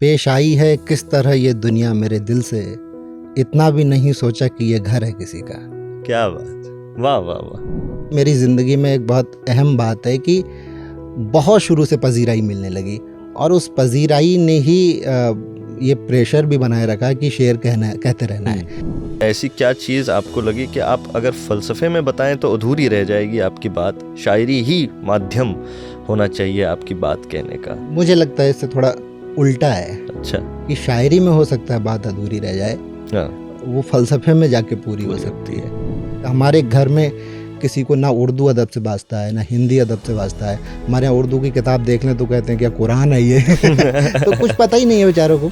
पेश आई है किस तरह ये दुनिया मेरे दिल से, इतना भी नहीं सोचा कि ये घर है किसी का। क्या बात, वाह वाह वाह। मेरी ज़िंदगी में एक बहुत अहम बात है कि बहुत शुरू से पजीराई मिलने लगी और उस पजीराई ने ही ये प्रेशर भी बनाए रखा कि शेर कहते रहना है। ऐसी क्या चीज़ आपको लगी कि आप अगर फ़लसफ़े में बताएं तो अधूरी रह जाएगी आपकी बात, शायरी ही माध्यम होना चाहिए आपकी बात कहने का? मुझे लगता है इससे थोड़ा उल्टा है। अच्छा। कि शायरी में हो सकता है बात अधूरी रह जाए, हाँ। वो फ़लसफ़े में जाके पूरी हो सकती है। हमारे घर में किसी को ना उर्दू अदब से वास्ता है ना हिंदी अदब से वास्ता है। हमारे यहाँ उर्दू की किताब देख लें तो कहते हैं क्या कुरान है ये तो कुछ पता ही नहीं है बेचारों को।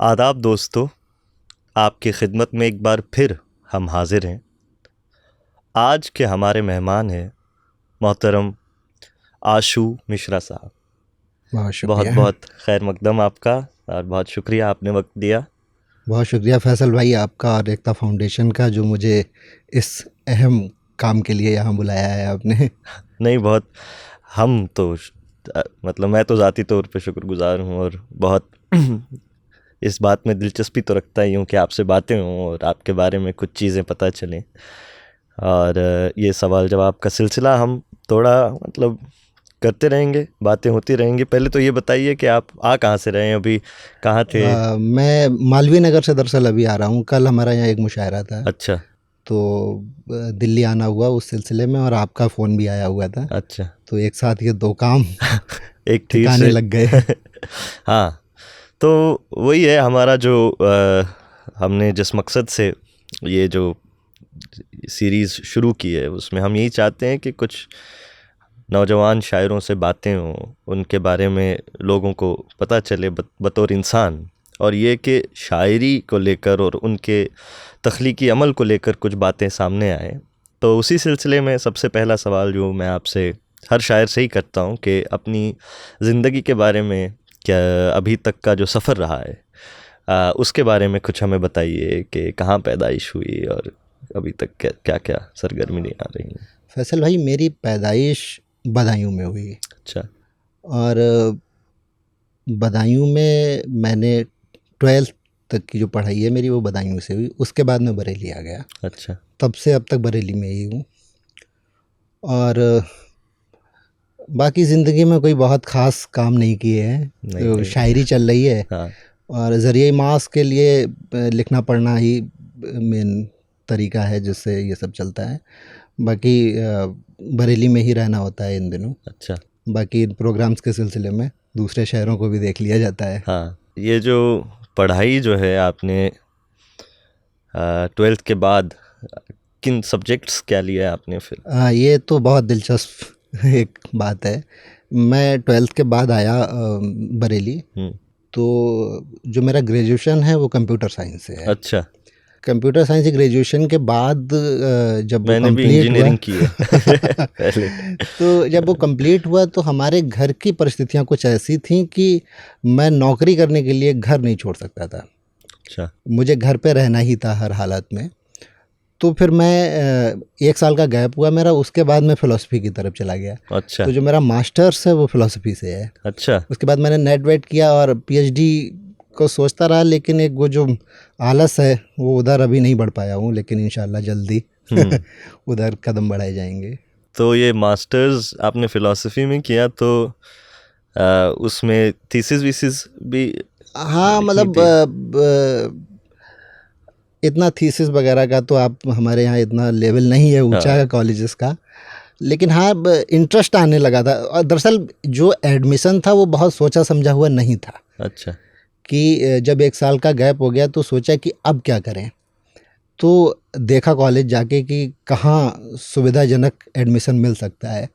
आदाब दोस्तों, आपकी खिदमत में एक बार फिर हम हाजिर हैं। आज के हमारे मेहमान हैं मोहतरम आशू मिश्रा साहब। बहुत बहुत खैर मकदम आपका और बहुत शुक्रिया आपने वक्त दिया। बहुत शुक्रिया फैसल भाई आपका और एकता फाउंडेशन का, जो मुझे इस अहम काम के लिए यहाँ बुलाया है आपने। नहीं, बहुत हम तो मतलब मैं तो ज़ाती तौर पे शुक्रगुजार हूँ और बहुत इस बात में दिलचस्पी तो रखता ही हूँ कि आपसे बातें हों और आपके बारे में कुछ चीज़ें पता चलें। और ये सवाल जवाब का सिलसिला हम थोड़ा मतलब करते रहेंगे, बातें होती रहेंगी। पहले तो ये बताइए कि आप आ कहाँ से रहे हैं, अभी कहाँ थे? मैं मालवीय नगर से दरअसल अभी आ रहा हूँ। कल हमारा यहाँ एक मुशायरा था। अच्छा। तो दिल्ली आना हुआ उस सिलसिले में और आपका फ़ोन भी आया हुआ था। अच्छा। तो एक साथ ये दो काम एक ठिकाने लग गए। हाँ, तो वही है हमारा जो हमने जिस मकसद से ये जो सीरीज़ शुरू की है उसमें हम यही चाहते हैं कि कुछ नौजवान शायरों से बातें हों, उनके बारे में लोगों को पता चले बतौर इंसान, और ये कि शायरी को लेकर और उनके तख्लीकी अमल को लेकर कुछ बातें सामने आए। तो उसी सिलसिले में सबसे पहला सवाल जो मैं आपसे हर शायर से ही करता हूँ कि अपनी ज़िंदगी के बारे में, क्या अभी तक का जो सफ़र रहा है उसके बारे में कुछ हमें बताइए कि कहाँ पैदाइश हुई और अभी तक क्या क्या सरगर्मी आ रही हैं। फैसल भाई, मेरी पैदाइश बदायूं में हुई। अच्छा। और बदायूं में मैंने 12th तक की जो पढ़ाई है मेरी वो बदायूं से हुई। उसके बाद मैं बरेली आ गया। अच्छा। तब से अब तक बरेली में ही हूँ। और बाकी ज़िंदगी में कोई बहुत ख़ास काम नहीं किए हैं। तो शायरी चल रही है। हाँ। और ज़रिए मास के लिए लिखना पढ़ना ही मेन तरीका है जिससे ये सब चलता है। बाकी बरेली में ही रहना होता है इन दिनों। अच्छा। बाकी प्रोग्राम्स के सिलसिले में दूसरे शहरों को भी देख लिया जाता है। हाँ, ये जो पढ़ाई जो है आपने 12th के बाद किन सब्जेक्ट्स क्या लिया आपने फिर? ये तो बहुत दिलचस्प एक बात है। मैं 12th के बाद आया बरेली। तो जो मेरा ग्रेजुएशन है वो कंप्यूटर साइंस से है। अच्छा। कंप्यूटर साइंस ग्रेजुएशन के बाद जब मैंने भी इंजीनियरिंग की है पहले। तो जब वो कंप्लीट हुआ तो हमारे घर की परिस्थितियां कुछ ऐसी थीं कि मैं नौकरी करने के लिए घर नहीं छोड़ सकता था। अच्छा। मुझे घर पे रहना ही था हर हालत में। तो फिर मैं 1 साल का गैप हुआ मेरा, उसके बाद मैं फ़िलासफ़ी की तरफ चला गया। अच्छा। तो जो मेरा मास्टर्स है वो फ़िलासफ़ी से है। अच्छा। उसके बाद मैंने नेट वेट किया और पीएचडी को सोचता रहा, लेकिन एक वो जो आलस है वो उधर अभी नहीं बढ़ पाया हूँ, लेकिन इंशाल्लाह जल्दी उधर कदम बढ़ाए जाएंगे। तो ये मास्टर्स आपने फ़िलासफ़ी में किया तो उसमें थीसिस वीसिस भी? हाँ, मतलब इतना थीसिस वगैरह का तो आप हमारे यहाँ इतना लेवल नहीं है ऊंचा का कॉलेजेस का, लेकिन हाँ इंटरेस्ट आने लगा था। और दरअसल जो एडमिशन था वो बहुत सोचा समझा हुआ नहीं था। अच्छा। कि जब 1 साल का गैप हो गया तो सोचा कि अब क्या करें। तो देखा कॉलेज जाके कि कहाँ सुविधाजनक एडमिशन मिल सकता है,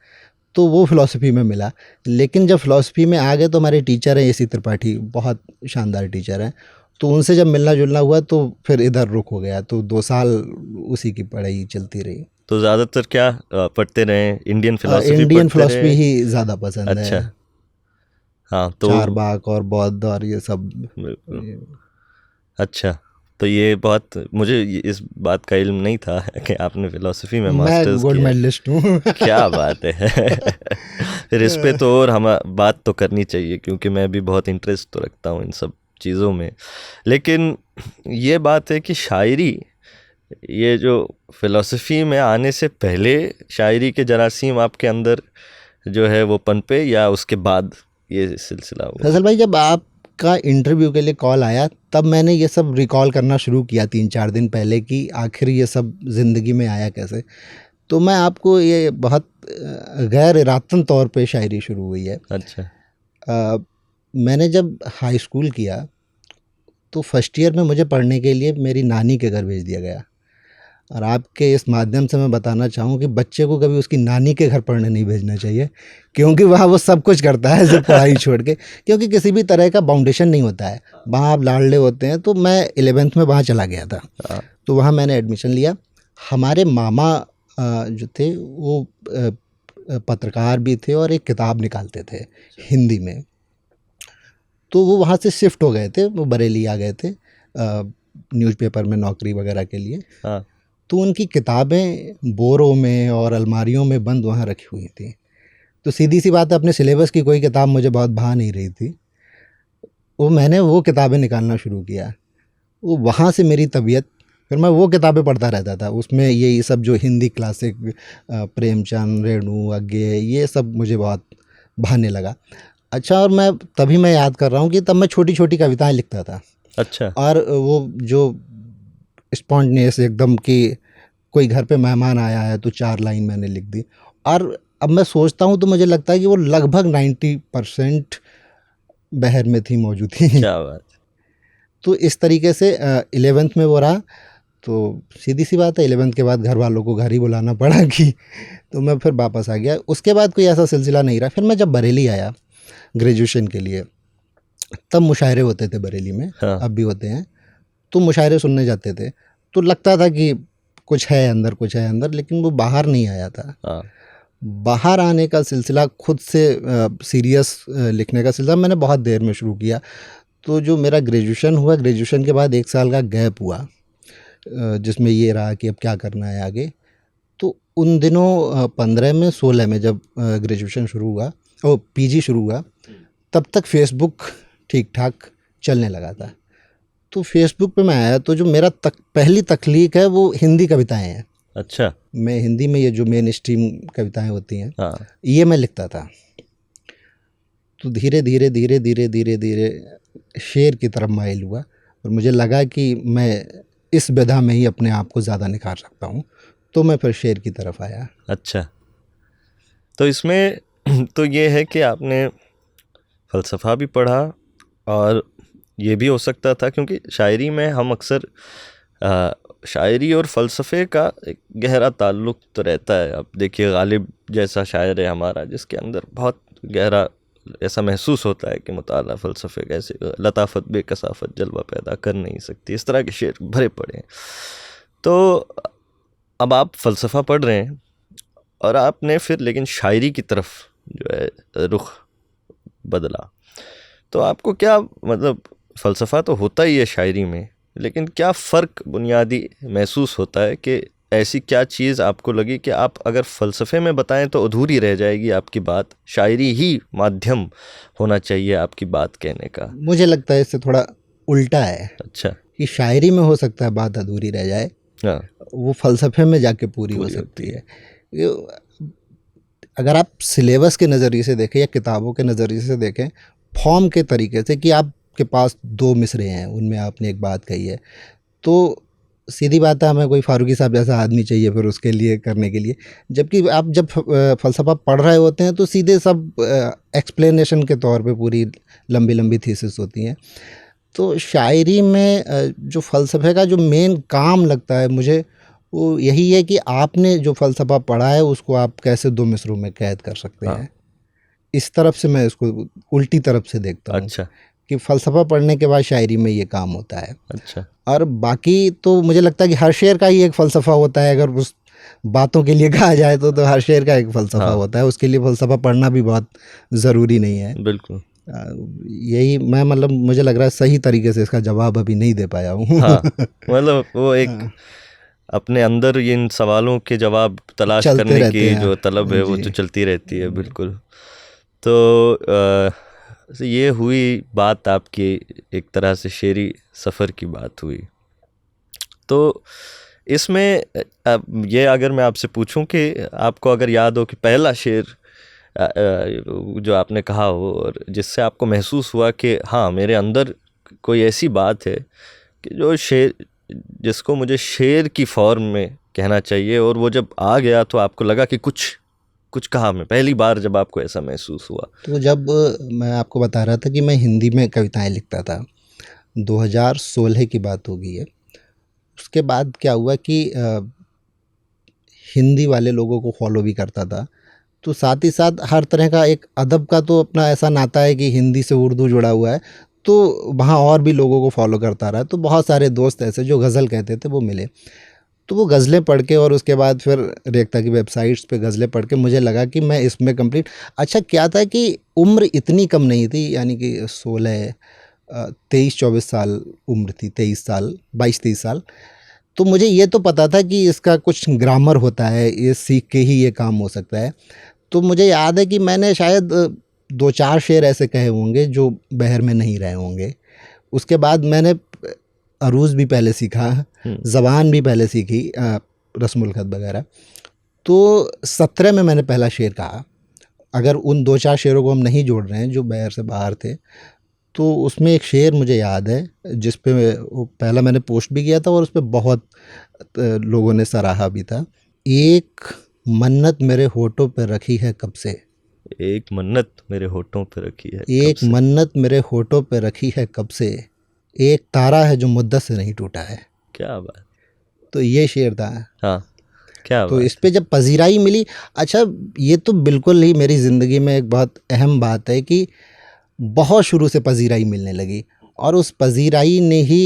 तो वो फ़िलासफ़ी में मिला। लेकिन जब फ़िलासफ़ी में आ गए तो हमारे टीचर हैं एसी त्रिपाठी, बहुत शानदार टीचर हैं। तो उनसे जब मिलना जुलना हुआ तो फिर इधर रुख हो गया। तो 2 साल उसी की पढ़ाई चलती रही। तो ज़्यादातर क्या पढ़ते रहे? इंडियन फिलॉसफी इंडियन पढ़ते फिलोसफी रहे? ही ज़्यादा पसंद है। अच्छा, हाँ तो चारवाक और बौद्ध और ये सब। बिल्कुल। अच्छा, तो ये बहुत मुझे इस बात का इल्म नहीं था कि आपने फिलॉसफी में मैं मास्टर्स गोल्ड किया है। मेडलिस्ट हूँ। क्या बात है। फिर इस पे तो और हम बात तो करनी चाहिए, क्योंकि मैं भी बहुत इंटरेस्ट तो रखता हूँ इन सब चीज़ों में। लेकिन ये बात है कि शायरी, ये जो फिलॉसफी में आने से पहले शायरी के जरासीम आपके अंदर जो है वो पनपे, या उसके बाद ये सिलसिला हुआ? फैसल भाई, जब आपका इंटरव्यू के लिए कॉल आया तब मैंने ये सब रिकॉल करना शुरू किया 3-4 दिन पहले कि आखिर ये सब ज़िंदगी में आया कैसे। तो मैं आपको ये बहुत गैर इरादतन तौर पे शायरी शुरू हुई है। अच्छा। मैंने जब हाई स्कूल किया तो फर्स्ट ईयर में मुझे पढ़ने के लिए मेरी नानी के घर भेज दिया गया। और आपके इस माध्यम से मैं बताना चाहूँ कि बच्चे को कभी उसकी नानी के घर पढ़ने नहीं भेजना चाहिए, क्योंकि वहाँ वो सब कुछ करता है सिर्फ पढ़ाई छोड़ के, क्योंकि किसी भी तरह का बाउंडेशन नहीं होता है वहाँ, आप लाडले होते हैं। तो मैं 11th में वहाँ चला गया था, हाँ, तो वहाँ मैंने एडमिशन लिया। हमारे मामा जो थे वो पत्रकार भी थे और एक किताब निकालते थे हिंदी में। तो वो वहाँ से शिफ्ट हो गए थे, वो बरेली आ गए थे न्यूज़पेपर में नौकरी वगैरह के लिए। हाँ, तो उनकी किताबें बोरों में और अलमारियों में बंद वहाँ रखी हुई थी। तो सीधी सी बात है, अपने सिलेबस की कोई किताब मुझे बहुत भा नहीं रही थी, मैंने वो किताबें निकालना शुरू किया। वो वहाँ से मेरी तबीयत, फिर मैं वो किताबें पढ़ता रहता था। उसमें ये सब जो हिंदी क्लासिक प्रेमचंद, रेणु, अज्ञे, ये सब मुझे बहुत भाने लगा। अच्छा, और मैं याद कर रहा हूँ कि तब मैं छोटी छोटी कविताएं लिखता था। अच्छा, और वो जो स्पॉन्टेनियस एकदम कि कोई घर पे मेहमान आया है तो 4 लाइन मैंने लिख दी। और अब मैं सोचता हूँ तो मुझे लगता है कि वो लगभग 90% बहर में थी, मौजूद थी। क्या बात। तो इस तरीके से 11th में वो रहा। तो सीधी सी बात है, 11th के बाद घर वालों को घर ही बुलाना पड़ा कि तो मैं फिर वापस आ गया। उसके बाद कोई ऐसा सिलसिला नहीं रहा। फिर मैं जब बरेली आया ग्रेजुएशन के लिए, तब मुशायरे होते थे बरेली में, हाँ, अब भी होते हैं। तो मुशायरे सुनने जाते थे, तो लगता था कि कुछ है अंदर, कुछ है अंदर, लेकिन वो बाहर नहीं आया था। हाँ, बाहर आने का सिलसिला, खुद से सीरियस लिखने का सिलसिला मैंने बहुत देर में शुरू किया। तो जो मेरा ग्रेजुएशन हुआ, ग्रेजुएशन के बाद 1 साल का गैप हुआ, जिसमें ये रहा कि अब क्या करना है आगे। तो उन दिनों 15 में 16 में जब ग्रेजुएशन शुरू हुआ और पीजी शुरू हुआ, तब तक फेसबुक ठीक ठाक चलने लगा था। तो फेसबुक पे मैं आया, तो जो मेरा पहली तख्लीक है वो हिंदी कविताएं हैं। अच्छा, मैं हिंदी में ये जो मेन स्ट्रीम कविताएं होती हैं, हाँ, ये मैं लिखता था। तो धीरे धीरे धीरे धीरे धीरे धीरे शेर की तरफ माइल हुआ, और मुझे लगा कि मैं इस विधा में ही अपने आप को ज़्यादा निखार सकता हूँ। तो मैं फिर शेर की तरफ आया। अच्छा। तो इसमें तो ये है कि आपने फ़लसफ़ा भी पढ़ा, और ये भी हो सकता था, क्योंकि शायरी में हम अक्सर शायरी और फ़लसफ़े का एक गहरा ताल्लुक़ तो रहता है। अब देखिए, गालिब जैसा शायर है हमारा, जिसके अंदर बहुत गहरा ऐसा महसूस होता है कि मुताला फ़लसफ़े कैसे लताफ़त बेकसाफ़त जलवा पैदा कर नहीं सकती, इस तरह के शेर भरे पड़े हैं। तो अब आप फ़लसफ़ा पढ़ रहे हैं, और आपने फिर लेकिन शायरी की तरफ जो है रुख बदला, तो आपको क्या, मतलब फ़लसफ़ा तो होता ही है शायरी में, लेकिन क्या फ़र्क बुनियादी महसूस होता है कि ऐसी क्या चीज़ आपको लगी कि आप अगर फ़लसफ़े में बताएं तो अधूरी रह जाएगी आपकी बात, शायरी ही माध्यम होना चाहिए आपकी बात कहने का? मुझे लगता है इससे थोड़ा उल्टा है अच्छा, कि शायरी में हो सकता है बात अधूरी रह जाए, हाँ, वो फ़लसफ़े में जाके पूरी हो पूरी सकती होती है। अगर आप सिलेबस के नज़रिए से देखें या किताबों के नज़रिए से देखें, फॉर्म के तरीके से कि आपके पास 2 मिसरे हैं, उनमें आपने एक बात कही है, तो सीधी बात है, हमें कोई फारूकी साहब जैसा आदमी चाहिए फिर उसके लिए करने के लिए। जबकि आप जब फ़लसफ़ा पढ़ रहे होते हैं तो सीधे सब एक्सप्लेनेशन के तौर पे पूरी लंबी लंबी थीसिस होती हैं। तो शायरी में जो फ़लसफ़े का जो मेन काम लगता है मुझे, वो यही है कि आपने जो फ़लसफ़ा पढ़ा है उसको आप कैसे 2 मिसरों में कैद कर सकते हाँ, हैं। इस तरफ से मैं इसको उल्टी तरफ से देखता हूँ अच्छा, कि फ़लसफ़ा पढ़ने के बाद शायरी में ये काम होता है। अच्छा, और बाकी तो मुझे लगता है कि हर शेर का ही एक फ़लसफ़ा होता है। अगर उस बातों के लिए कहा जाए तो हर शेर का एक फ़लसफ़ा हाँ। होता है, उसके लिए फ़लसफ़ा पढ़ना भी बहुत ज़रूरी नहीं है। बिल्कुल। यही मैं मतलब मुझे लग रहा है सही तरीके से इसका जवाब अभी नहीं दे पाया हूँ। हाँ, मतलब वो एक अपने अंदर इन सवालों के जवाब तलाश चलते करने रहते की हैं। जो तलब है वो जी। तो चलती रहती है, बिल्कुल। तो ये हुई बात आपकी, एक तरह से शेरी सफ़र की बात हुई। तो इसमें अब ये अगर मैं आपसे पूछूं कि आपको अगर याद हो कि पहला शेर जो आपने कहा हो और जिससे आपको महसूस हुआ कि हाँ, मेरे अंदर कोई ऐसी बात है कि जो शेर, जिसको मुझे शेर की फॉर्म में कहना चाहिए, और वो जब आ गया तो आपको लगा कि कुछ कुछ कहा, मैं पहली बार जब आपको ऐसा महसूस हुआ। तो जब मैं आपको बता रहा था कि मैं हिंदी में कविताएं लिखता था, 2016 की बात होगी ये। उसके बाद क्या हुआ कि हिंदी वाले लोगों को फॉलो भी करता था, तो साथ ही साथ हर तरह का एक अदब का तो अपना ऐसा नाता है कि हिंदी से उर्दू जुड़ा हुआ है, तो वहाँ और भी लोगों को फॉलो करता रहा। तो बहुत सारे दोस्त ऐसे जो गज़ल कहते थे वो मिले, तो वो गज़लें पढ़ के और उसके बाद फिर रेख्ता की वेबसाइट्स पे गज़लें पढ़ के मुझे लगा कि मैं इसमें कंप्लीट। अच्छा क्या था कि उम्र इतनी कम नहीं थी, यानी कि 23-24 साल उम्र थी, 23 साल, 22-23 साल। तो मुझे ये तो पता था कि इसका कुछ ग्रामर होता है, ये सीख के ही ये काम हो सकता है। तो मुझे याद है कि मैंने शायद 2-4 शेर ऐसे कहे होंगे जो बहर में नहीं रहे होंगे। उसके बाद मैंने अरूज़ भी पहले सीखा, ज़बान भी पहले सीखी, रस्मुल ख़त वगैरह। तो 17 में मैंने पहला शेर कहा। अगर उन 2-4 शेरों को हम नहीं जोड़ रहे हैं जो बहर से बाहर थे, तो उसमें एक शेर मुझे याद है जिस पे वो पहला मैंने पोस्ट भी किया था और उस पे बहुत लोगों ने सराहा भी था। एक मन्नत मेरे होठों पे रखी है कब से, एक मन्नत मेरे होठों पे रखी है कब एक से। मन्नत मेरे होठों पे रखी है कब से, एक तारा है जो मुद्दत से नहीं टूटा है। क्या बात। तो ये शेर था। हाँ, क्या तो इस बात पे है। जब पजीराई मिली, अच्छा ये तो बिल्कुल ही मेरी ज़िंदगी में एक बहुत अहम बात है कि बहुत शुरू से पजीराई मिलने लगी, और उस पजीराई ने ही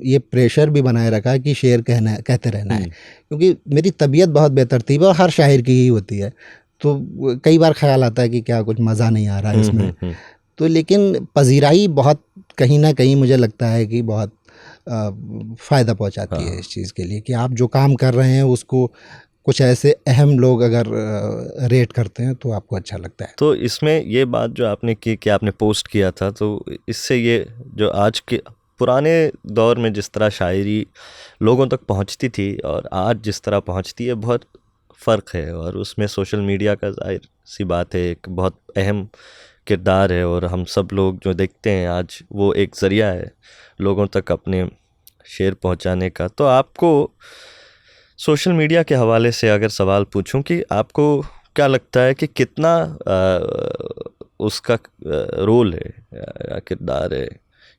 ये प्रेशर भी बनाए रखा कि शेर कहते रहना है, क्योंकि मेरी तबीयत बहुत बेतरतीब है और हर शायर की ही होती है। तो कई बार ख्याल आता है कि क्या कुछ मज़ा नहीं आ रहा है इसमें। तो लेकिन पजीराई बहुत कहीं ना कहीं मुझे लगता है कि बहुत फ़ायदा पहुंचाती है इस चीज़ के लिए कि आप जो काम कर रहे हैं उसको कुछ ऐसे अहम लोग अगर रेट करते हैं तो आपको अच्छा लगता है। तो इसमें ये बात जो आपने की कि आपने पोस्ट किया था, तो इससे ये जो आज के पुराने दौर में जिस तरह शायरी लोगों तक पहुंचती थी और आज जिस तरह पहुंचती है, बहुत फ़र्क है। और उसमें सोशल मीडिया का जाहिर सी बात है एक बहुत अहम किरदार है, और हम सब लोग जो देखते हैं आज वो एक ज़रिया है लोगों तक अपने शेर पहुंचाने का। तो आपको सोशल मीडिया के हवाले से अगर सवाल पूछूं कि आपको क्या लगता है कि कितना उसका रोल है या किरदार है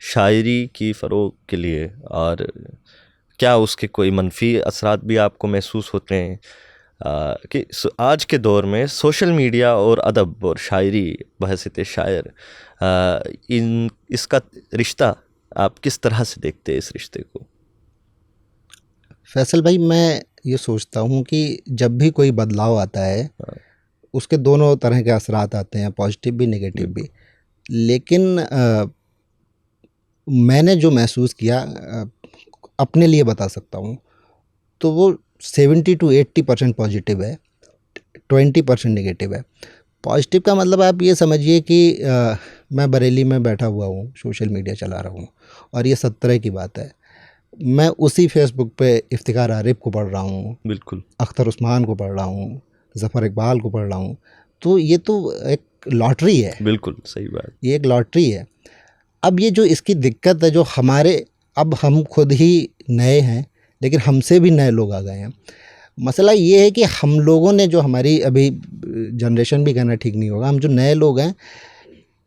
शायरी की फ़रोग के लिए, और क्या उसके कोई मनफी असरात भी आपको महसूस होते हैं कि आज के दौर में सोशल मीडिया और अदब और शायरी बहसियत शायर, इसका रिश्ता आप किस तरह से देखते हैं इस रिश्ते को? फैसल भाई, मैं ये सोचता हूँ कि जब भी कोई बदलाव आता है उसके दोनों तरह के असरात आते हैं, पॉजिटिव भी नेगेटिव भी। लेकिन मैंने जो महसूस किया अपने लिए बता सकता हूँ, तो वो 70-80% पॉजिटिव है, 20% नेगेटिव है। पॉजिटिव का मतलब आप ये समझिए कि मैं बरेली में बैठा हुआ हूँ, सोशल मीडिया चला रहा हूँ, और ये 17 की बात है। मैं उसी फेसबुक पे इफ्तिखार आरिफ को पढ़ रहा हूँ, बिल्कुल, अख्तर उस्मान को पढ़ रहा हूँ, ज़फ़र इकबाल को पढ़ रहा हूँ। तो ये तो एक लॉटरी है, बिल्कुल सही बात। ये एक लॉटरी है। अब ये जो इसकी दिक्कत है, जो हमारे, अब हम खुद ही नए हैं लेकिन हमसे भी नए लोग आ गए हैं। मसला ये है कि हम लोगों ने, जो हमारी अभी जनरेशन भी कहना ठीक नहीं होगा, हम जो नए लोग हैं,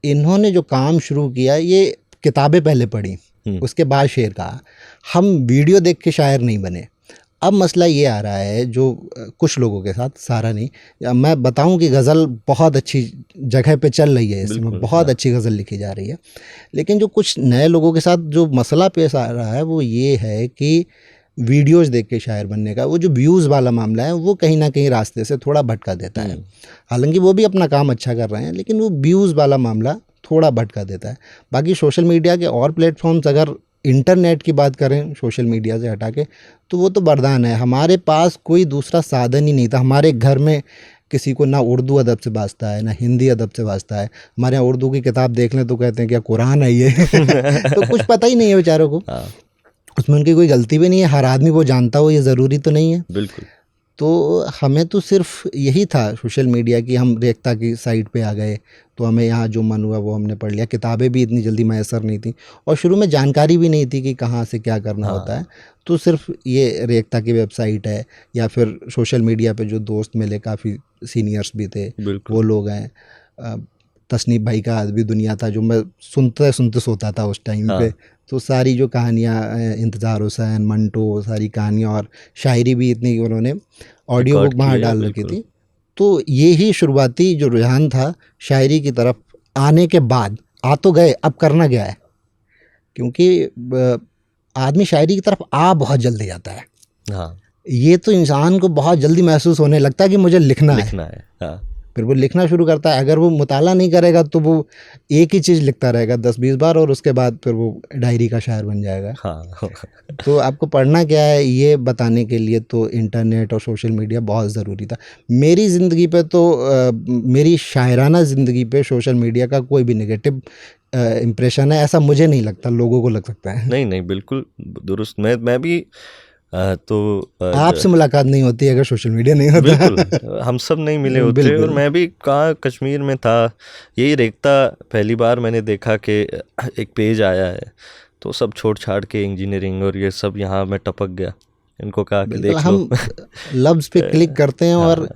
इन्होंने जो काम शुरू किया, ये किताबें पहले पढ़ी उसके बाद शेर कहा। हम वीडियो देख के शायर नहीं बने। अब मसला ये आ रहा है जो कुछ लोगों के साथ, सारा नहीं, मैं बताऊं कि गज़ल बहुत अच्छी जगह पे चल रही है, इसमें बहुत अच्छी गज़ल लिखी जा रही है, लेकिन जो कुछ नए लोगों के साथ जो मसला पेश आ रहा है वो ये है कि वीडियोज़ देख के शायर बनने का, वो जो व्यूज़ वाला मामला है वो कहीं ना कहीं रास्ते से थोड़ा भटका देता है। हालांकि वो भी अपना काम अच्छा कर रहे हैं, लेकिन वो व्यूज़ वाला मामला थोड़ा भटका देता है। बाकी सोशल मीडिया के और प्लेटफॉर्म्स, अगर इंटरनेट की बात करें सोशल मीडिया से हटा के, तो वो तो वरदान है। हमारे पास कोई दूसरा साधन ही नहीं था। हमारे घर में किसी को ना उर्दू अदब से वास्ता है, ना हिंदी अदब से वास्ता है। हमारे यहाँ उर्दू की किताब देख लें तो कहते हैं क्या कुरान है ये तो कुछ पता ही नहीं है बेचारों को, हाँ उसमें उनकी कोई गलती भी नहीं है। हर आदमी वो जानता हो ये ज़रूरी तो नहीं है। बिल्कुल। तो हमें तो सिर्फ यही था सोशल मीडिया की, हम रेख्ता की साइट पे आ गए तो हमें यहाँ जो मन हुआ वो हमने पढ़ लिया। किताबें भी इतनी जल्दी मैसर नहीं थी और शुरू में जानकारी भी नहीं थी कि कहाँ से क्या करना होता है। तो सिर्फ ये रेख्ता की वेबसाइट है या फिर सोशल मीडिया पे जो दोस्त मिले, काफ़ी सीनियर्स भी थे, बिल्कुल। वो लोग हैं। तसनीफ भाई का भी दुनिया था जो मैं सुनते सुनते सोता था उस टाइम पे। तो सारी जो कहानियाँ, इंतज़ार हुसैन, मंटो, सारी कहानियाँ और शायरी भी इतनी उन्होंने ऑडियो बुक वहाँ डाल रखी थी। तो ये ही शुरुआती जो रुझान था शायरी की तरफ आने के बाद, आ तो गए, अब करना क्या है, क्योंकि आदमी शायरी की तरफ आ बहुत जल्दी जाता है। हाँ, ये तो इंसान को बहुत जल्दी महसूस होने लगता है कि मुझे लिखना है। हाँ। फिर वो लिखना शुरू करता है। अगर वो मुताला नहीं करेगा तो वो एक ही चीज़ लिखता रहेगा 10-20 बार, और उसके बाद फिर वो डायरी का शायर बन जाएगा। हाँ तो आपको पढ़ना क्या है ये बताने के लिए तो इंटरनेट और सोशल मीडिया बहुत ज़रूरी था। मेरी ज़िंदगी पे तो मेरी शायराना ज़िंदगी पे सोशल मीडिया का कोई भी नेगेटिव इम्प्रेशन है ऐसा मुझे नहीं लगता, लोगों को लग सकता है। नहीं बिल्कुल दुरुस्त। मैं भी आपसे मुलाकात नहीं होती अगर सोशल मीडिया नहीं होता। बिल्कुल, हम सब नहीं मिले होते। और मैं भी कहाँ कश्मीर में था, यही रेख्ता पहली बार मैंने देखा कि एक पेज आया है, तो सब छोड़ छाड़ के इंजीनियरिंग और ये सब यहाँ मैं टपक गया। इनको कहा कि देख लो। हम लफ्ज़ पे क्लिक करते हैं और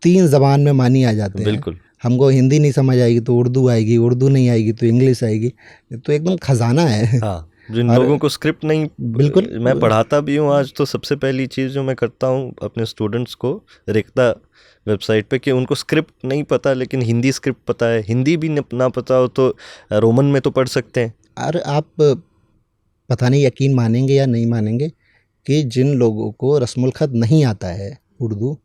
3 ज़बान में मानी आ जाते हैं। बिल्कुल। हमको हिंदी नहीं समझ आएगी तो उर्दू आएगी, उर्दू नहीं आएगी तो इंग्लिश आएगी। तो एकदम खजाना है। हाँ, जिन लोगों को स्क्रिप्ट नहीं, बिल्कुल। मैं पढ़ाता भी हूँ आज, तो सबसे पहली चीज़ जो मैं करता हूँ अपने स्टूडेंट्स को रेख्ता वेबसाइट पे, कि उनको स्क्रिप्ट नहीं पता लेकिन हिंदी स्क्रिप्ट पता है। हिंदी भी ना पता हो तो रोमन में तो पढ़ सकते हैं। और आप पता नहीं यकीन मानेंगे या नहीं मानेंगे कि जिन लोगों को रस्मुल ख़त नहीं आता है उर्दू,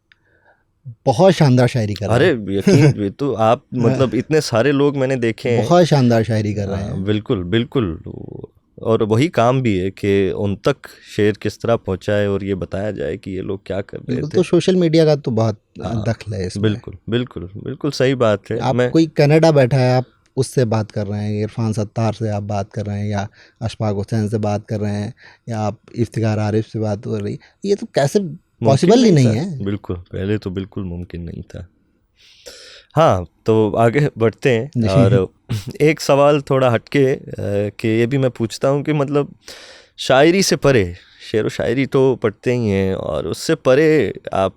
बहुत शानदार शायरी कर रहे हैं। अरे यकीन, ये तो आप मतलब इतने सारे लोग मैंने देखे हैं, बहुत शानदार शायरी कर रहे हैं। बिल्कुल बिल्कुल। और वही काम भी है कि उन तक शेर किस तरह पहुंचाए और ये बताया जाए कि ये लोग क्या कर रहे थे। तो सोशल मीडिया का तो बहुत दखल है इसमें। बिल्कुल बिल्कुल बिल्कुल सही बात है। आप कोई कनाडा बैठा है, आप उससे बात कर रहे हैं, इरफान सत्तार से आप बात कर रहे हैं, या अशफाक हुसैन से बात कर रहे हैं, या आप इफ्तिखार आरिफ से बात हो रही, ये तो कैसे पॉसिबल ही नहीं है। बिल्कुल, पहले तो बिल्कुल मुमकिन नहीं था। हाँ, तो आगे बढ़ते हैं। और एक सवाल थोड़ा हटके कि ये भी मैं पूछता हूँ कि मतलब शायरी से परे, शेर व शायरी तो पढ़ते ही हैं, और उससे परे आप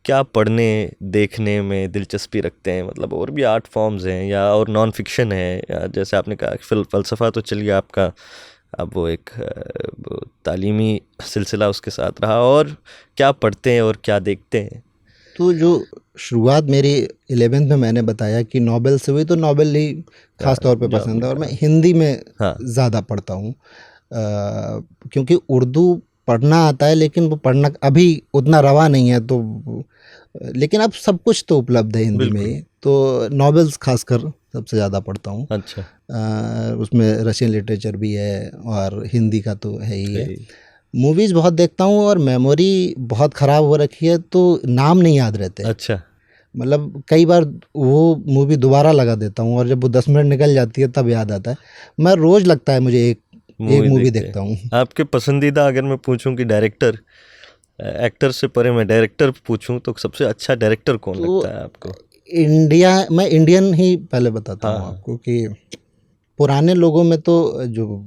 क्या पढ़ने देखने में दिलचस्पी रखते हैं? मतलब और भी आर्ट फॉर्म्स हैं या और नॉन फिक्शन है, या जैसे आपने कहा फ़लसफ़ा तो चलिए आपका अब वो एक तालीमी सिलसिला उसके साथ रहा, और क्या पढ़ते हैं और क्या देखते हैं? तो जो शुरुआत मेरी 11th में मैंने बताया कि नॉवेल से हुई, तो नॉवेल ही ख़ास तौर पे पसंद है, और मैं हिंदी में ज़्यादा पढ़ता हूँ। क्योंकि उर्दू पढ़ना आता है लेकिन वो पढ़ना अभी उतना रवा नहीं है, तो लेकिन अब सब कुछ तो उपलब्ध है हिंदी में ही, तो नॉवेल्स खासकर सबसे ज़्यादा पढ़ता हूँ। अच्छा। उसमें रशियन लिटरेचर भी है और हिंदी का तो है ही है। मूवीज़ बहुत देखता हूँ और मेमोरी बहुत ख़राब हो रखी है, तो नाम नहीं याद रहते। अच्छा। मतलब कई बार वो मूवी दोबारा लगा देता हूँ और जब वो 10 मिनट निकल जाती है तब याद आता है। मैं रोज़ लगता है मुझे एक मूवी देखता हूँ। आपके पसंदीदा अगर मैं पूछूं कि डायरेक्टर, एक्टर से परे मैं डायरेक्टर पूछूं, तो सबसे अच्छा डायरेक्टर कौन लगता है आपको? मैं इंडियन ही पहले बताता हूँ आपको कि पुराने लोगों में तो जो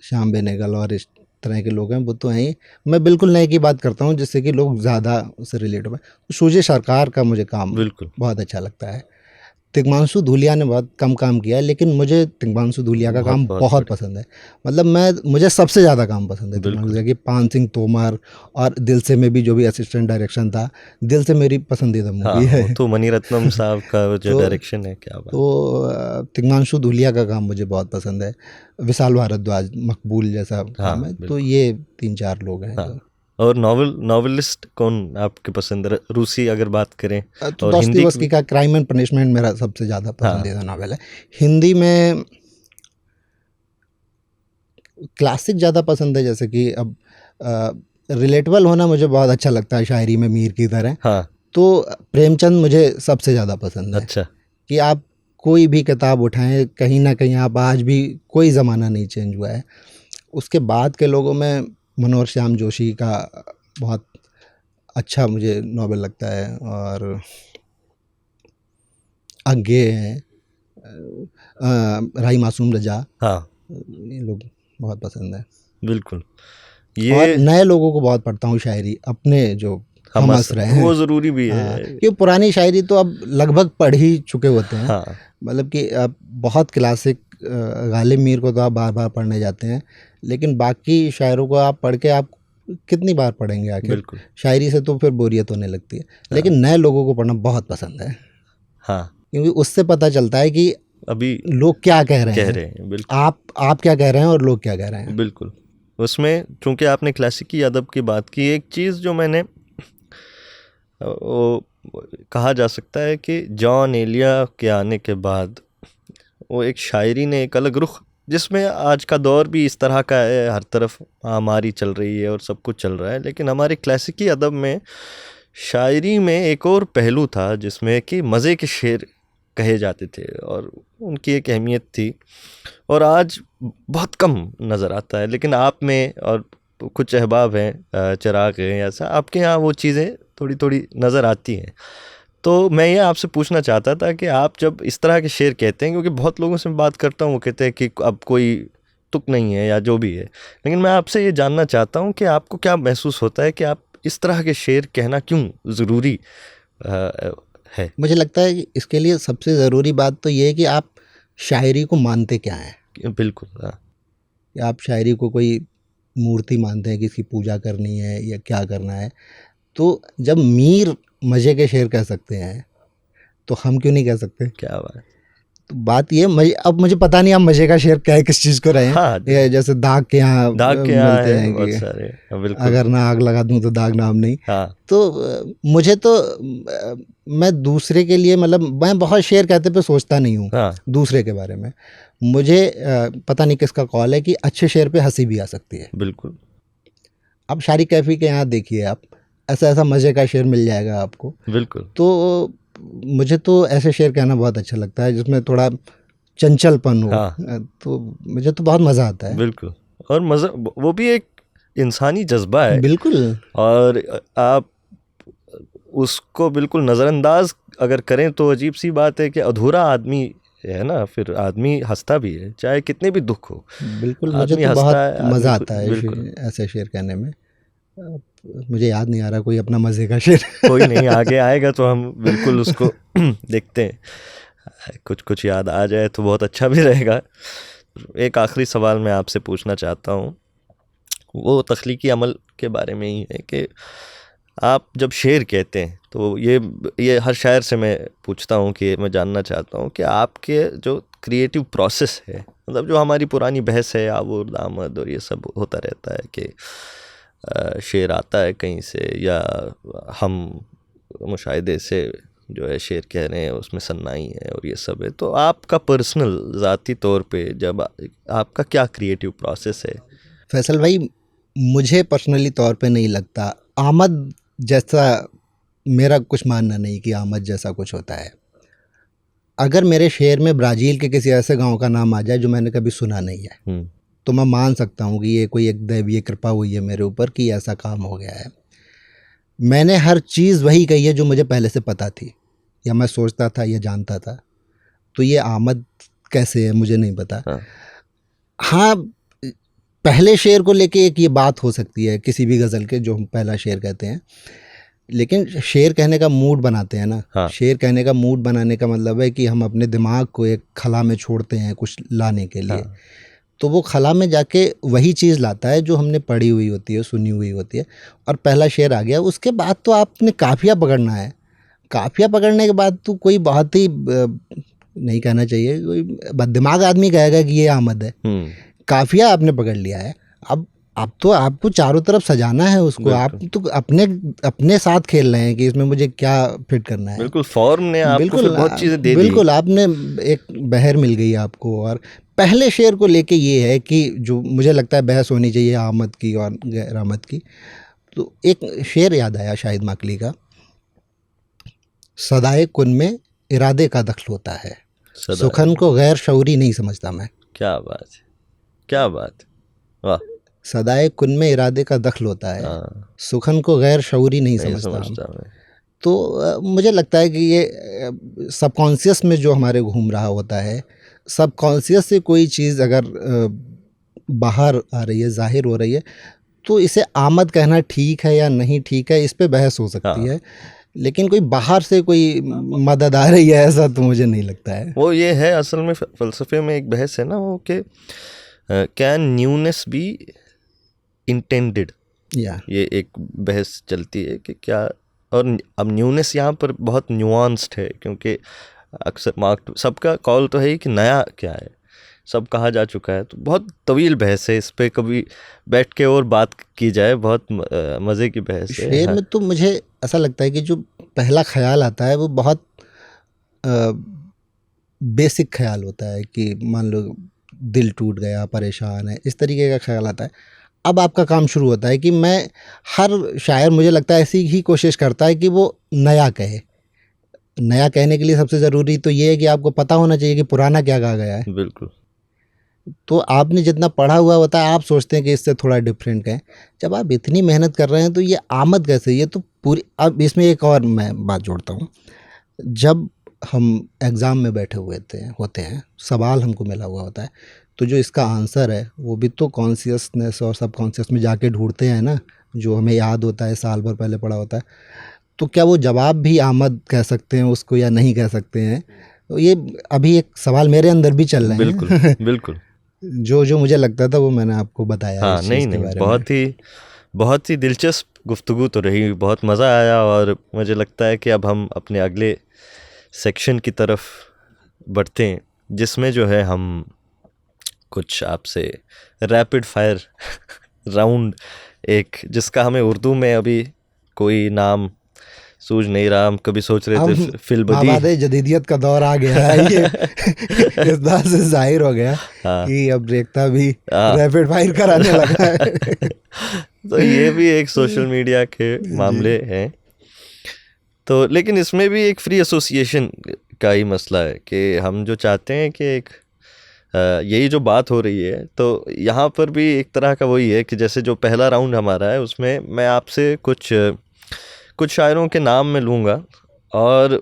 श्याम बेनेगल और इस तरह के लोग हैं वो तो हैं। मैं बिल्कुल नए की बात करता हूँ जिससे कि लोग ज़्यादा उससे रिलेट हो पाए। तो सूजे सरकार का मुझे काम बिल्कुल बहुत अच्छा लगता है। तिग्मांशु धूलिया ने बहुत कम काम किया है, लेकिन मुझे तिग्मांशु धूलिया का काम बहुत बढ़िया। पसंद है। मतलब मुझे सबसे ज़्यादा काम पसंद है तिग्मांशु धूलिया की। पान सिंह तोमर और दिल से में भी जो भी असिस्टेंट डायरेक्शन था, दिल से मेरी पसंदीदा हाँ, मूवी है। वो तो मणिरत्नम साहब का जो तो- डायरेक्शन है, क्या बात। तो तिग्मांशु धूलिया का काम मुझे बहुत पसंद है। विशाल भारद्वाज, मकबूल जैसा काम है। तो बिल्कुल। ये 3-4 लोग हैं। हाँ। और नॉवेलिस्ट कौन आपके पसंद है, रूसी अगर बात करें? तो और हिंदी दोस्तोयेवस्की का क्राइम एंड पनिशमेंट मेरा सबसे ज़्यादा पसंदीदा नावल है। हिंदी में क्लासिक ज़्यादा पसंद है, जैसे कि अब रिलेटेबल होना मुझे बहुत अच्छा लगता है शायरी में, मीर की तरह। हाँ। तो प्रेमचंद मुझे सबसे ज़्यादा पसंद है। अच्छा। कि आप कोई भी किताब उठाएं, कहीं ना कहीं आप आज भी, कोई ज़माना नहीं चेंज हुआ है। उसके बाद के लोगों में मनोहर श्याम जोशी का बहुत अच्छा मुझे नॉवेल लगता है, और आगे हैं राही मासूम रजा। हाँ, ये लोग बहुत पसंद है। बिल्कुल। और ये नए लोगों को बहुत पढ़ता हूँ शायरी, अपने जो हम हंस रहे हैं। वो ज़रूरी भी है। हाँ, क्योंकि पुरानी शायरी तो अब लगभग पढ़ ही चुके होते हैं। हाँ, मतलब कि अब बहुत क्लासिक गालिब मीर को तो आप बार बार पढ़ने जाते हैं, लेकिन बाकी शायरों को आप पढ़ के आप कितनी बार पढ़ेंगे आखिर। बिल्कुल। शायरी से तो फिर बोरियत होने लगती है। लेकिन नए लोगों को पढ़ना बहुत पसंद है, हाँ, क्योंकि उससे पता चलता है कि अभी लोग क्या कह रहे हैं। बिल्कुल। आप क्या कह रहे हैं और लोग क्या कह रहे हैं। बिल्कुल। उसमें चूंकि आपने क्लासिकी अदब की बात की, एक चीज़ जो मैंने वो कहा जा सकता है कि जॉन एलिया के आने के बाद वो एक शायरी ने एक अलग रुख, जिसमें आज का दौर भी इस तरह का है, हर तरफ आमारी चल रही है और सब कुछ चल रहा है, लेकिन हमारे क्लासिकी अदब में शायरी में एक और पहलू था जिसमें कि मज़े के शेर कहे जाते थे और उनकी एक अहमियत थी, और आज बहुत कम नज़र आता है। लेकिन आप में और कुछ अहबाब हैं, चिराग हैं, ऐसा आपके यहाँ वो चीज़ें थोड़ी थोड़ी नज़र आती हैं। तो मैं ये आपसे पूछना चाहता था कि आप जब इस तरह के शेर कहते हैं, क्योंकि बहुत लोगों से मैं बात करता हूँ वो कहते हैं कि अब कोई तुक नहीं है या जो भी है, लेकिन मैं आपसे ये जानना चाहता हूँ कि आपको क्या महसूस होता है कि आप इस तरह के शेर कहना क्यों ज़रूरी है? मुझे लगता है कि इसके लिए सबसे ज़रूरी बात तो ये है कि आप शायरी को मानते क्या हैं। बिल्कुल। हाँ, कि आप शायरी को कोई मूर्ति मानते हैं कि इसकी पूजा करनी है या क्या करना है। तो जब मीर मज़े के शेर कह सकते हैं, तो हम क्यों नहीं कह सकते। क्या बात। तो बात ये, अब मुझे पता नहीं आप मज़े का शेर कह किस चीज़ को रहे हैं। हाँ, ये जैसे दाग के यहाँ मिलते हैं बहुत कि सारे। बिल्कुल। अगर ना आग लगा दूं तो दाग नाम नहीं। हाँ, तो मुझे तो मैं दूसरे के लिए, मतलब मैं बहुत शेर कहते पे सोचता नहीं हूँ हाँ, दूसरे के बारे में। मुझे पता नहीं किसका कॉल है कि अच्छे शेर पे हंसी भी आ सकती है। बिल्कुल। अब शारी कैफी के यहाँ देखिए आप, ऐसा ऐसा मज़े का शेर मिल जाएगा आपको। बिल्कुल। तो मुझे तो ऐसे शेर कहना बहुत अच्छा लगता है जिसमें थोड़ा चंचलपन हो। हाँ, तो मुझे तो बहुत मज़ा आता है। बिल्कुल। और मज़ा वो भी एक इंसानी जज्बा है। बिल्कुल। और आप उसको बिल्कुल नज़रअंदाज अगर करें तो अजीब सी बात है कि अधूरा आदमी है ना, फिर आदमी हंसता भी है चाहे कितने भी दुख हो। बिल्कुल, मुझे आदमी तो बहुत हंसता है, मज़ा आदमी आता है बिल्कुल। ऐसे शेर कहने में। मुझे याद नहीं आ रहा कोई अपना मज़े का शेर। कोई नहीं, आगे आएगा तो हम बिल्कुल उसको देखते हैं, कुछ कुछ याद आ जाए तो बहुत अच्छा भी रहेगा। एक आखिरी सवाल मैं आपसे पूछना चाहता हूँ, वो तख्लीकी अमल के बारे में ही है कि आप जब शेर कहते हैं तो ये हर शायर से मैं पूछता हूँ कि मैं जानना चाहता हूँ कि आपके जो क्रिएटिव प्रोसेस है, मतलब जो हमारी पुरानी बहस है आबूर दामद और ये सब होता रहता है कि शेर आता है कहीं से या हम मुशाहिदे से जो है शेर कह रहे हैं उसमें सन्नाई है और ये सब है, तो आपका पर्सनल ज़ाती तौर पे जब आपका क्या क्रिएटिव प्रोसेस है? फैसल भाई, मुझे पर्सनली तौर पे नहीं लगता आमद जैसा, मेरा कुछ मानना नहीं कि आमद जैसा कुछ होता है। अगर मेरे शेर में ब्राज़ील के किसी ऐसे गांव का नाम आ जाए जो मैंने कभी सुना नहीं है, तो मैं मान सकता हूँ कि ये कोई एक दैवीय कृपा हुई है मेरे ऊपर कि ऐसा काम हो गया है। मैंने हर चीज़ वही कही है जो मुझे पहले से पता थी या मैं सोचता था या जानता था। तो ये आमद कैसे है मुझे नहीं पता। हाँ, पहले शेर को लेके एक ये बात हो सकती है किसी भी गज़ल के, जो हम पहला शेर कहते हैं, लेकिन शेर कहने का मूड बनाते हैं ना, हाँ। शेर कहने का मूड बनाने का मतलब है कि हम अपने दिमाग को एक खला में छोड़ते हैं कुछ लाने के लिए। हाँ। तो वो खला में जाके वही चीज़ लाता है जो हमने पढ़ी हुई होती है, सुनी हुई होती है, और पहला शेर आ गया। उसके बाद तो आपने काफिया पकड़ना है। काफिया पकड़ने के बाद तो कोई बहुत ही नहीं कहना चाहिए, कोई बददिमाग आदमी कहेगा कि ये आमद है। काफिया आपने पकड़ लिया है, अब तो आपको चारों तरफ सजाना है उसको। आप तो अपने अपने साथ खेल रहे हैं कि इसमें मुझे क्या फिट करना है। बिल्कुल, फॉर्म ने आपको बिल्कुल, फिर बहुत चीज़ें दे दी। बिल्कुल आपने एक बहर मिल गई आपको। और पहले शेर को लेके ये है कि जो मुझे लगता है बहस होनी चाहिए आमद की और गैर आमद की। तो एक शेर याद आया शाहिद माकली का, सदाए कुन में इरादे का दखल होता है, सुखन को गैर शऊरी नहीं समझता मैं। क्या बात है, क्या बात है, वाह। सदाए कुन में इरादे का दखल होता है, सुखन को गैर शऊरी नहीं समझता मैं। तो मुझे लगता है कि ये सबकॉन्शियस में जो हमारे घूम रहा होता है, सबकॉन्शियस से कोई चीज़ अगर बाहर आ रही है, जाहिर हो रही है, तो इसे आमद कहना ठीक है या नहीं ठीक है, इस पे बहस हो सकती है। लेकिन कोई बाहर से कोई मदद आ रही है ऐसा तो मुझे नहीं लगता है। वो ये है असल में फ़लसफ़े में एक बहस है ना वो कि कैन न्यूनेस बी इंटेंडेड, ये एक बहस चलती है कि क्या। और अब न्यूनेस यहाँ पर बहुत न्यूआंस्ड है, क्योंकि अक्सर मार्क सबका कॉल तो है ही कि नया क्या है, सब कहा जा चुका है। तो बहुत तवील बहस है इस पे, कभी बैठ के और बात की जाए, बहुत मज़े की बहस है। शेर में तो मुझे ऐसा लगता है कि जो पहला ख्याल आता है वो बहुत बेसिक ख्याल होता है कि मान लो दिल टूट गया, परेशान है, इस तरीके का ख्याल आता है। अब आपका काम शुरू होता है कि मैं, हर शायर मुझे लगता है ऐसी ही कोशिश करता है कि वो नया कहे। नया कहने के लिए सबसे ज़रूरी तो ये है कि आपको पता होना चाहिए कि पुराना क्या कहा गया है। बिल्कुल। तो आपने जितना पढ़ा हुआ होता है आप सोचते हैं कि इससे थोड़ा डिफरेंट कहें। जब आप इतनी मेहनत कर रहे हैं तो ये आमद कैसे, ये तो पूरी। अब इसमें एक और मैं बात जोड़ता हूँ, जब हम एग्ज़ाम में बैठे हुए होते हैं, सवाल हमको मिला हुआ होता है, तो जो इसका आंसर है वो भी तो कॉन्शियसनेस और सबकॉन्शियस में जाके ढूंढते हैं ना, जो हमें याद होता है, साल भर पहले पढ़ा होता है। तो क्या वो जवाब भी आमद कह सकते हैं उसको या नहीं कह सकते हैं? तो ये अभी एक सवाल मेरे अंदर भी चल रहे हैं। बिल्कुल बिल्कुल। जो मुझे लगता था वो मैंने आपको बताया। हाँ, इस चीज़ के नहीं, बारे बहुत ही दिलचस्प गुफ्तगू तो रही, बहुत मज़ा आया। और मुझे लगता है कि अब हम अपने अगले सेक्शन की तरफ बढ़ते हैं, जिसमें जो है हम कुछ आपसे रैपिड फायर राउंड, एक जिसका हमें उर्दू में अभी कोई नाम सूझ नहीं रहा। हम कभी सोच रहे थे फिलबदी, जदीदियत का दौर आ गया है ये इस बात से जाहिर हो गया कि अब रेखता भी रैपिड फायर कराने लगा है। तो ये भी एक सोशल मीडिया के मामले हैं। तो लेकिन इसमें भी एक फ्री एसोसिएशन का ही मसला है कि हम जो चाहते हैं कि एक यही जो बात हो रही है, तो यहाँ पर भी एक तरह का वही है कि जैसे जो पहला राउंड हमारा है उसमें मैं आपसे कुछ शायरों के नाम में लूँगा, और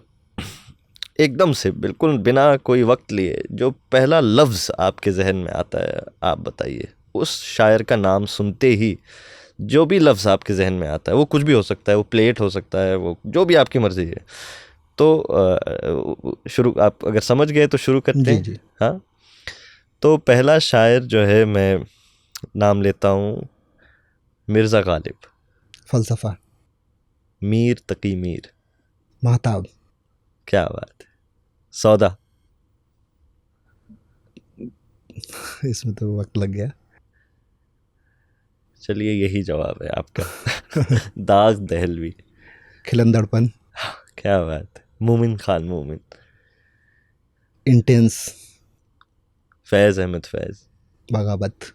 एकदम से बिल्कुल बिना कोई वक्त लिए जो पहला लफ्ज़ आपके जहन में आता है आप बताइए। उस शायर का नाम सुनते ही जो भी लफ्ज़ आपके जहन में आता है, वो कुछ भी हो सकता है, वो प्लेट हो सकता है, वो जो भी आपकी मर्ज़ी है। तो शुरू, आप अगर समझ गए तो शुरू करते हैं। हाँ, तो पहला शायर जो है मैं नाम लेता हूँ मिर्ज़ा गालिब। फ़लसफ़ा मीर तकी मीर। महताब। क्या बात है। सौदा। इसमें तो वक्त लग गया। चलिए यही जवाब है आपका। दाग दहलवी। खिलंदड़पन। क्या बात है। मोमिन खान मोमिन। इंटेंस। फैज़ अहमद फैज़। बगावत।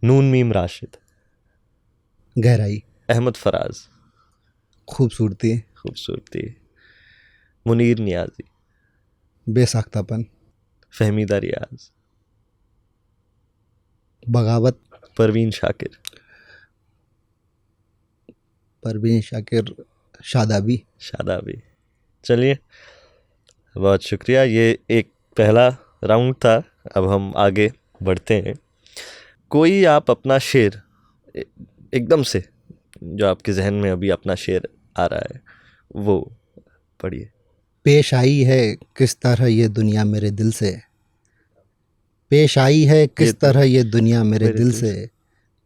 नून मीम राशिद। गहराई। अहमद फराज। खूबसूरती। खूबसूरती। मुनीर नियाजी। बेसाख्तापन। फहमीदा रियाज। बगावत। परवीन शाकिर। परवीन शाकिर। शादाबी। शादाबी। चलिए, बहुत शुक्रिया। ये एक पहला राउंड था। अब हम आगे बढ़ते हैं। कोई आप अपना शेर एकदम से जो आपके जहन में अभी अपना शेर आ रहा है वो पढ़िए। पेश आई है किस तरह ये दुनिया मेरे दिल से, पेश आई है ये किस तो तरह ये दुनिया मेरे दिल से,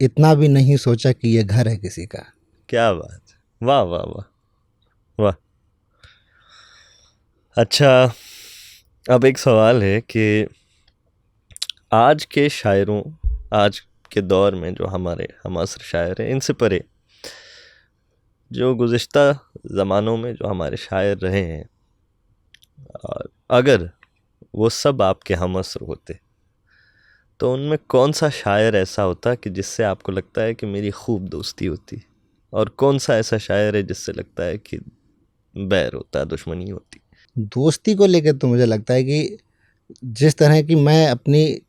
इतना भी नहीं सोचा कि ये घर है किसी का। क्या बात है, वाह वाह वाह वाह। अच्छा, अब एक सवाल है कि आज के शायरों, आज के दौर में जो हमारे हम असर शायर हैं, इनसे परे जो गुज़िश्ता ज़मानों में जो हमारे शायर रहे हैं, और अगर वो सब आपके हम असर होते तो उनमें कौन सा शायर ऐसा होता कि जिससे आपको लगता है कि मेरी खूब दोस्ती होती, और कौन सा ऐसा शायर है जिससे लगता है कि बैर होता, दुश्मनी होती? दोस्ती को लेकर तो मुझे लगता है कि जिस तरह की मैं अपनी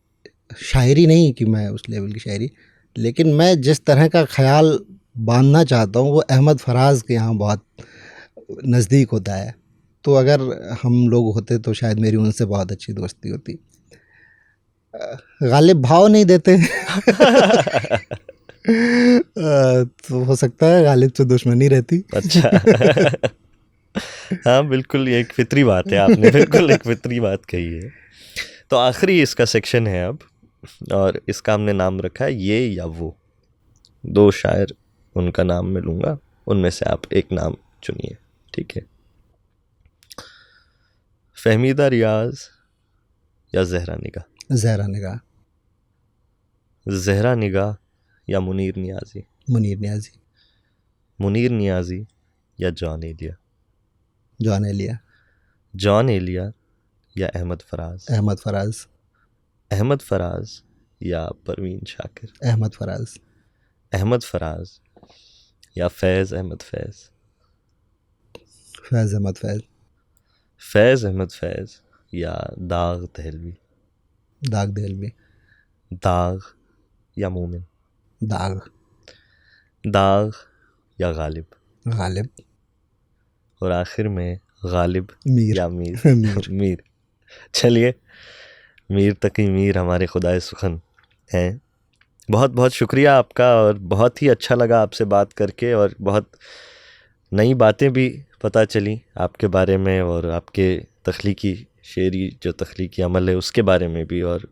शायरी, नहीं कि मैं उस लेवल की शायरी, लेकिन मैं जिस तरह का ख्याल बांधना चाहता हूँ वो अहमद फराज के यहाँ बहुत नज़दीक होता है। तो अगर हम लोग होते तो शायद मेरी उनसे बहुत अच्छी दोस्ती होती। गालिब भाव नहीं देते तो हो सकता है गालिब से दुश्मनी रहती। अच्छा हाँ बिल्कुल, ये एक फितरी बात है, आपने बिल्कुल एक फितरी बात कही है। तो आखिरी इसका सेक्शन है अब, और इसका हमने नाम रखा है ये या वो। दो शायर, उनका नाम मैं लूँगा, उनमें से आप एक नाम चुनिए, ठीक है? फहमीदा रियाज या जहरा निगाह? जहरा निगाह। जहरा निगाह या मुनीर नियाज़ी? मुनीर नियाज़ी। मुनीर नियाज़ी या जॉन एलिया? जॉन एलिया। जॉन एलिया या अहमद फराज? अहमद फराज। अहमद फराज या परवीन शाकिर? अहमद फराज। अहमद फराज या फैज़ अहमद फैज़? फैज़ अहमद फैज़। फैज़ अहमद फैज़ या दाग दहलवी? दाग दहलवी। दाग या मोमिन? दाग। दाग या गालिब? गालिब। और आखिर में गालिब मीर। या मीर? मीर। मीर। चलिए, मीर तकी मीर हमारे खुदाए सुखन हैं। बहुत बहुत शुक्रिया आपका, और बहुत ही अच्छा लगा आपसे बात करके, और बहुत नई बातें भी पता चली आपके बारे में, और आपके तख्लीकी शेरी जो तख्लीकी अमल है उसके बारे में भी। और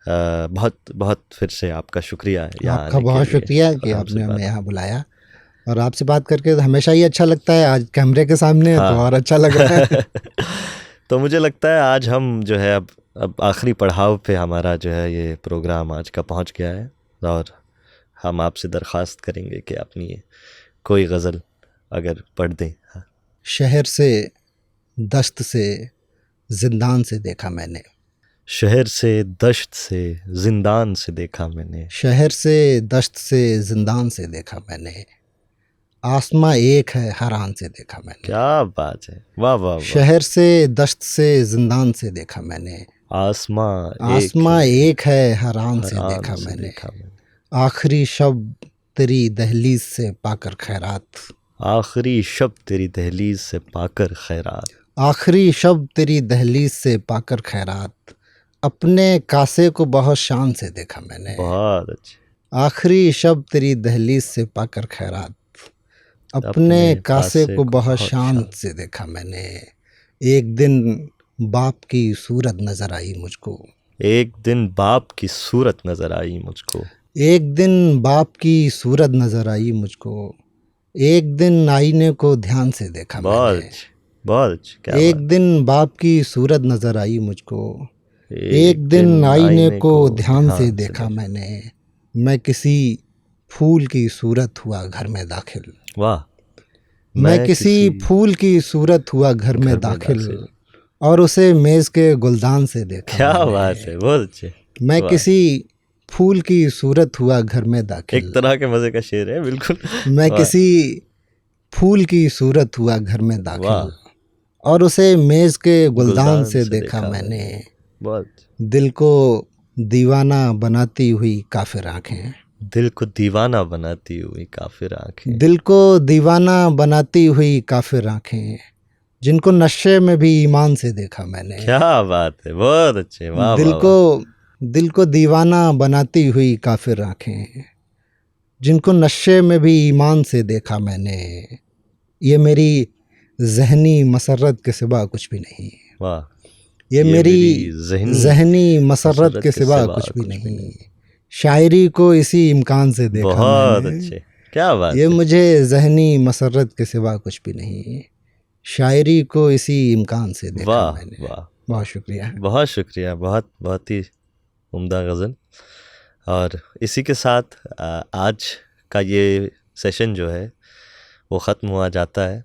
बहुत बहुत फिर से आपका शुक्रिया यहाँ आपका आने के बहुत लिए शुक्रिया और कि हमसे आपने बात। हमें यहाँ बुलाया, और आपसे बात करके हमेशा ही अच्छा लगता है। आज कैमरे के सामने हाँ। तो और अच्छा लग रहा है। तो मुझे लगता है आज हम जो है अब आखिरी पड़ाव पे हमारा जो है ये प्रोग्राम आज का पहुंच गया है, और हम आपसे दरख्वास्त करेंगे कि अपनी कोई गज़ल अगर पढ़ दें। हाँ। शहर से दस्त से जिंदान से देखा मैंने, शहर से दश्त से जिंदान से देखा मैंने, शहर से दश्त से जिंदान से देखा मैंने, आसमां एक है हरान से देखा मैंने। क्या बात है, वाह वाह वाह। शहर से दश्त से जिंदान से देखा मैंने, आसमां आसमां एक है हरान से हरान देखा से मैंने, देखा मैंने, आखिरी शब तेरी दहलीज से पाकर खैरात, आखिरी शब तेरी दहलीज से पाकर खैरात, आखिरी शब तेरी दहलीज से पाकर खैरात, अपने कासे को बहुत शान से देखा मैंने। बहुत अच्छे। आखिरी शब तेरी दहलीज से पाकर खैरात, अपने कासे को बहुत शान से देखा मैंने। एक दिन बाप की सूरत नजर आई मुझको, एक दिन बाप की सूरत नजर आई मुझको, एक दिन बाप की सूरत नजर आई मुझको, एक दिन आईने को ध्यान से देखा बहुत मैंने। अच्छे, बहुत अच्छे, क्या एक बात। दिन बाप की सूरत नजर आई मुझको, एक दिन आईने को ध्यान से देखा मैंने। मैं किसी फूल की सूरत हुआ घर में दाखिल, वाह। मैं किसी फूल की सूरत हुआ घर में दाखिल, और उसे मेज़ के गुलदान से देखा। क्या बात है, बहुत अच्छे। मैं किसी फूल की सूरत हुआ घर में दाखिल, एक तरह के मजे का शेर है बिल्कुल। मैं किसी फूल की सूरत हुआ घर में दाखिल, और उसे मेज़ के गुलदान से देखा मैंने। बहुत। दिल को दीवाना बनाती हुई काफिर आंखें, दिल को दीवाना बनाती हुई काफिर आंखें, दिल को दीवाना बनाती हुई काफिर आंखें, जिनको नशे में भी ईमान से देखा मैंने। क्या बात है, बहुत अच्छे, वाह। दिल को दीवाना बनाती हुई काफिर आंखें, जिनको नशे में भी ईमान से देखा मैंने, ये मेरी जहनी मसरत के सिवा कुछ भी नहीं। वाह, ये मेरी जहनी मसरत के सिवा कुछ भी नहीं। शायरी को इसी इम्कान से देखा बहुत मैंने। अच्छे, क्या बात ये है। मुझे जहनी मसरत के सिवा कुछ भी नहीं। शायरी को इसी इम्कान से देखा वाह मैंने। वाह, बहुत शुक्रिया। बहुत शुक्रिया, बहुत बहुत ही उम्दा गज़ल। और इसी के साथ आज का ये सेशन जो है वो ख़त्म हुआ जाता है।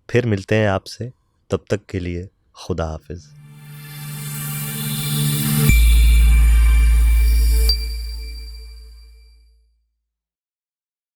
फिर मिलते हैं आपसे, तब तक के लिए खुदा हाफिज़।